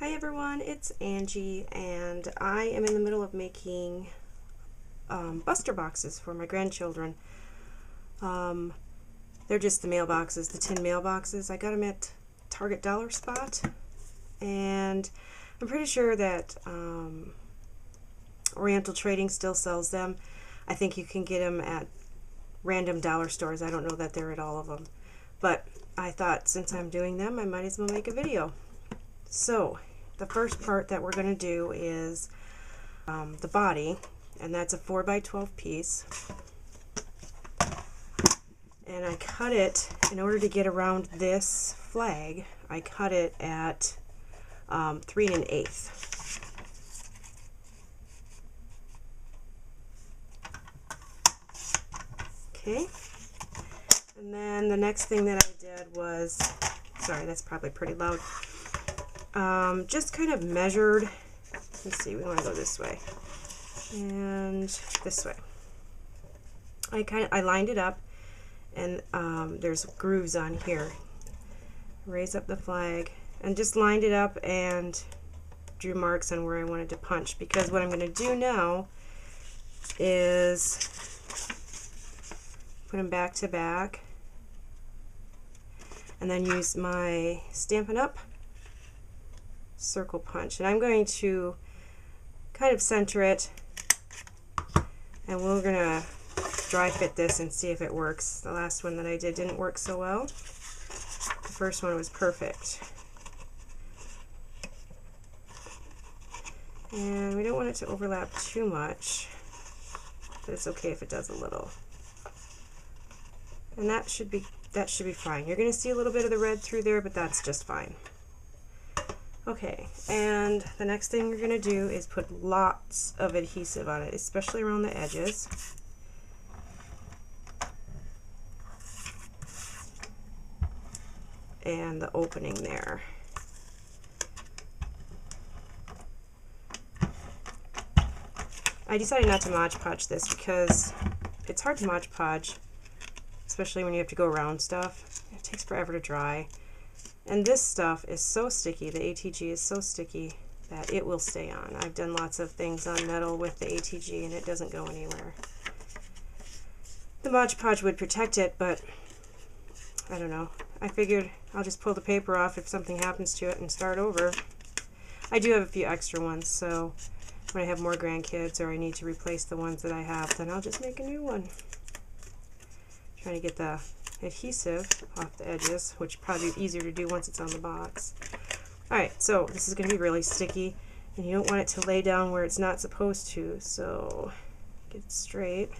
Hi everyone, it's Angie, and I am in the middle of making buster boxes for my grandchildren. They're just the mailboxes, the tin mailboxes. I got them at Target Dollar Spot, and I'm pretty sure that Oriental Trading still sells them. I think you can get them at random dollar stores. I don't know that they're at all of them, but I thought since I'm doing them, I might as well make a video. So the first part that we're going to do is the body, and that's a 4x12 piece. And I cut it, in order to get around this flag, I cut it at 3 1/8. Okay, and then the next thing that I did was, sorry, that's probably pretty loud, just kind of measured. Let's see, we want to go this way and this way. I lined it up, and there's grooves on here. Raise up the flag and just lined it up and drew marks on where I wanted to punch, because what I'm going to do now is put them back to back and then use my Stampin' Up! Circle punch, and I'm going to kind of center it, and we're going to dry fit this and see if it works. The last one that I did didn't work so well. The first one was perfect. And we don't want it to overlap too much, but it's okay if it does a little. And that should be fine. You're going to see a little bit of the red through there, but that's just fine. Okay, and the next thing we're going to do is put lots of adhesive on it, especially around the edges. And the opening there. I decided not to Mod Podge this because it's hard to Mod Podge, especially when you have to go around stuff. It takes forever to dry. And this stuff is so sticky, the ATG is so sticky that it will stay on. I've done lots of things on metal with the ATG and it doesn't go anywhere. The Mod Podge would protect it, but I don't know. I figured I'll just pull the paper off if something happens to it and start over. I do have a few extra ones, so when I have more grandkids or I need to replace the ones that I have, then I'll just make a new one. Trying to get the adhesive off the edges, which probably be easier to do once it's on the box. Alright, so this is going to be really sticky, and you don't want it to lay down where it's not supposed to, so get it straight.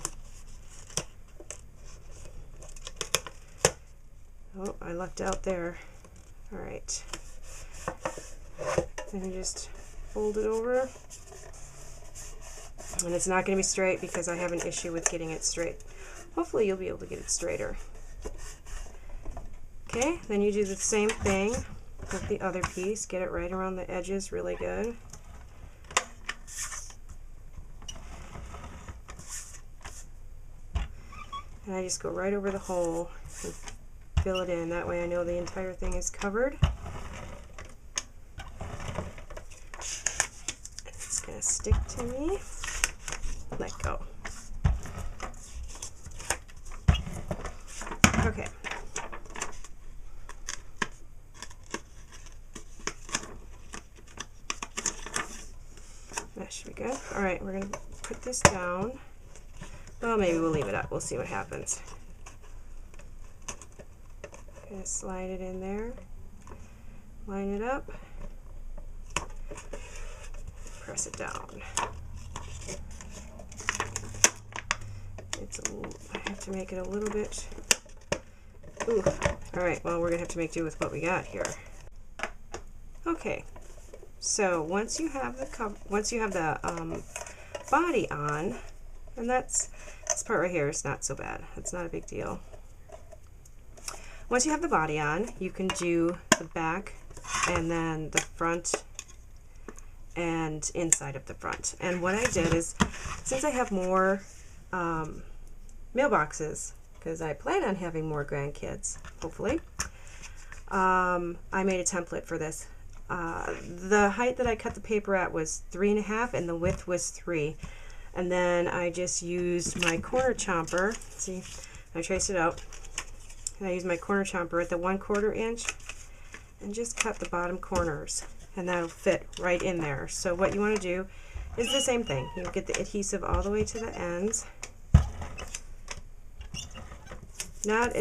Oh, I left out there. Alright. Then you just fold it over. And it's not going to be straight because I have an issue with getting it straight. Hopefully you'll be able to get it straighter. Okay, then you do the same thing with the other piece. Get it right around the edges really good. And I just go right over the hole and fill it in. That way I know the entire thing is covered. It's going to stick to me. Let go. Okay. That should be good. Alright, we're going to put this down. Well, maybe we'll leave it up. We'll see what happens. Going to slide it in there. Line it up. Press it down. I have to make it a little bit. Ooh. Alright, well, we're going to have to make do with what we got here. Okay. So once you have the body on, and this part right here is not so bad. It's not a big deal. Once you have the body on, you can do the back and then the front and inside of the front. And what I did is, since I have more mailboxes, because I plan on having more grandkids, hopefully, I made a template for this. The height that I cut the paper at was 3.5 and the width was 3. And then I just used my corner chomper. See, I traced it out. And I used my corner chomper at the 1/4 inch and just cut the bottom corners. And that'll fit right in there. So what you want to do is the same thing. You get the adhesive all the way to the ends. Not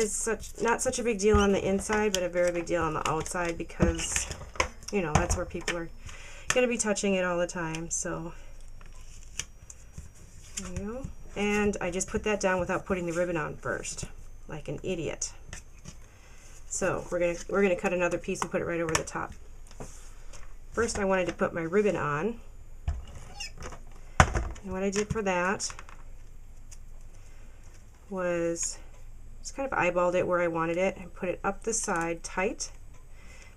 such a big deal on the inside, but a very big deal on the outside because, you know, that's where people are going to be touching it all the time. So there you go. And I just put that down without putting the ribbon on first, like an idiot. So we're gonna cut another piece and put it right over the top. First, I wanted to put my ribbon on, and what I did for that was just kind of eyeballed it where I wanted it and put it up the side tight,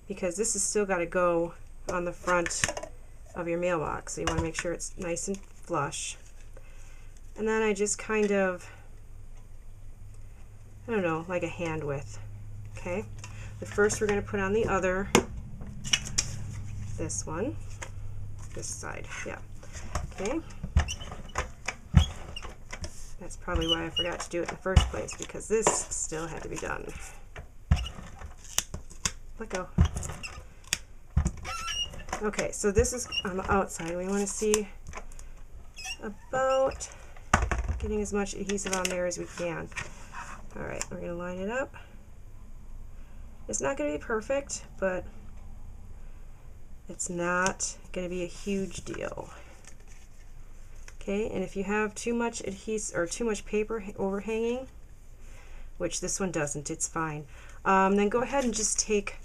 because this has still got to go on the front of your mailbox, so you want to make sure it's nice and flush. And then I just kind of, I don't know, like a hand width. Okay, but first we're going to put on the other, this one, this side, yeah. Okay, that's probably why I forgot to do it in the first place, because this still had to be done. Let go. Okay, so this is on the outside. We want to see about getting as much adhesive on there as we can. All right, we're going to line it up. It's not going to be perfect, but it's not going to be a huge deal. Okay, and if you have too much adhesive or too much paper overhanging, which this one doesn't, it's fine, then go ahead and just take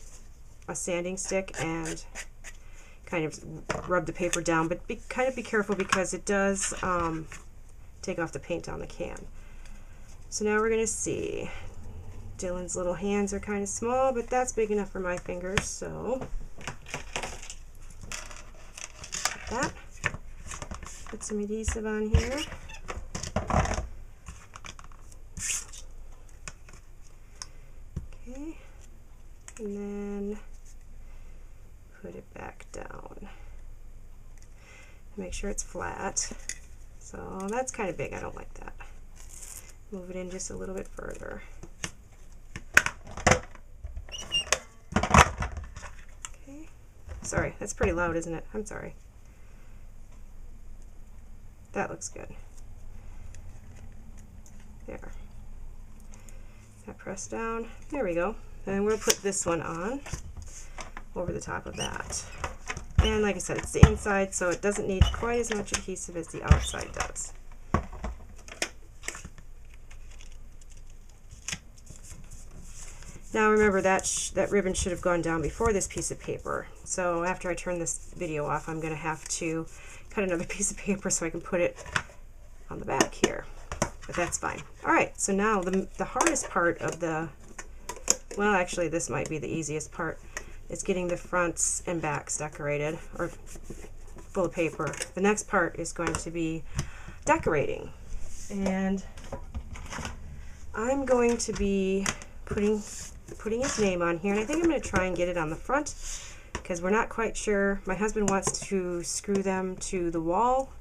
a sanding stick and kind of rub the paper down, but kind of be careful because it does take off the paint on the can. So now we're going to see. Dylan's little hands are kind of small, but that's big enough for my fingers, so that. Put some adhesive on here. Okay, and then put it back down. Make sure it's flat. So that's kind of big, I don't like that. Move it in just a little bit further. Okay, sorry, that's pretty loud, isn't it? I'm sorry. That looks good. There. That pressed down. There we go. And we'll put this one on over the top of that. And like I said, it's the inside, so it doesn't need quite as much adhesive as the outside does. Now remember that ribbon should have gone down before this piece of paper. So after I turn this video off, I'm going to have to cut another piece of paper so I can put it on the back here. But that's fine. Alright, so now the hardest part of the, well actually this might be the easiest part, is getting the fronts and backs decorated, or full of paper. The next part is going to be decorating. And I'm going to be putting his name on here, and I think I'm going to try and get it on the front because we're not quite sure. My husband wants to screw them to the wall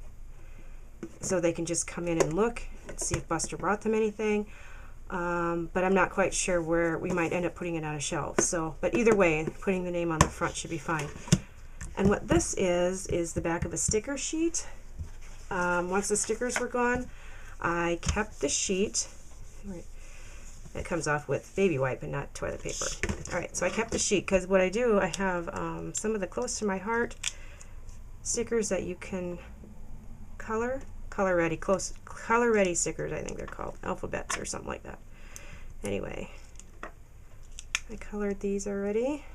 so they can just come in and look and see if Buster brought them anything. But I'm not quite sure where we might end up putting it on a shelf. So, but either way, putting the name on the front should be fine. And what this is the back of a sticker sheet. Once the stickers were gone, I kept the sheet. It comes off with baby wipe and not toilet paper. Alright, so I kept the sheet because what I do, I have some of the close to my heart stickers that you can color ready stickers, I think they're called, alphabets or something like that. Anyway, I colored these already.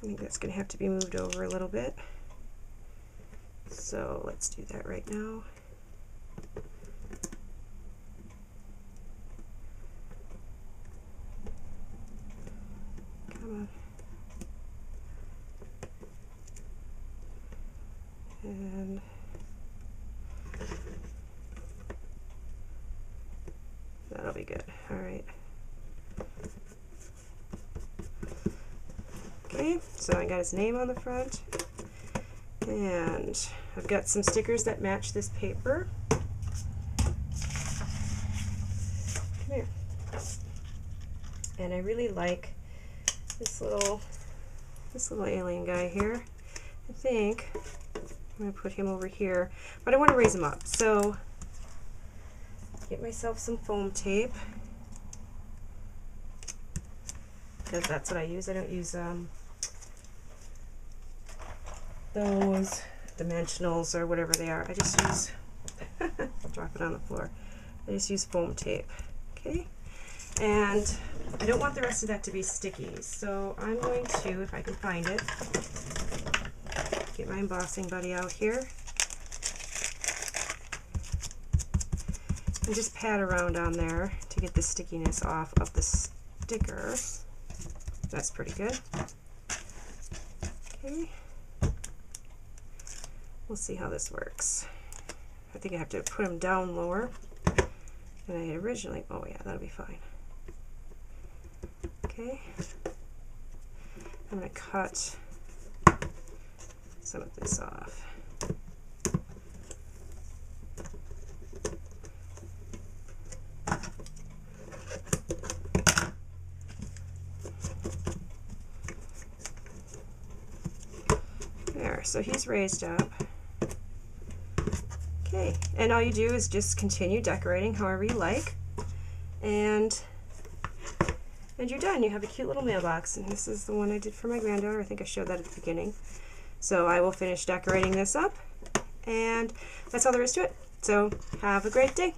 I think that's going to have to be moved over a little bit. So let's do that right now. Come on. Okay, so I got his name on the front, and I've got some stickers that match this paper. Come here. And I really like this little alien guy here. I think I'm going to put him over here, but I want to raise him up. So get myself some foam tape, because that's what I use. I don't use those dimensionals or whatever they are. I just use, I'll drop it on the floor. I just use foam tape. Okay, and I don't want the rest of that to be sticky, so I'm going to, if I can find it, get my embossing buddy out here and just pat around on there to get the stickiness off of the sticker. That's pretty good. Okay, we'll see how this works. I think I have to put them down lower than I had originally. Oh yeah, that'll be fine. Okay, I'm going to cut some of this off. There, so he's raised up. Okay, and all you do is just continue decorating however you like, and you're done. You have a cute little mailbox, and this is the one I did for my granddaughter. I think I showed that at the beginning. So I will finish decorating this up, and that's all there is to it. So have a great day.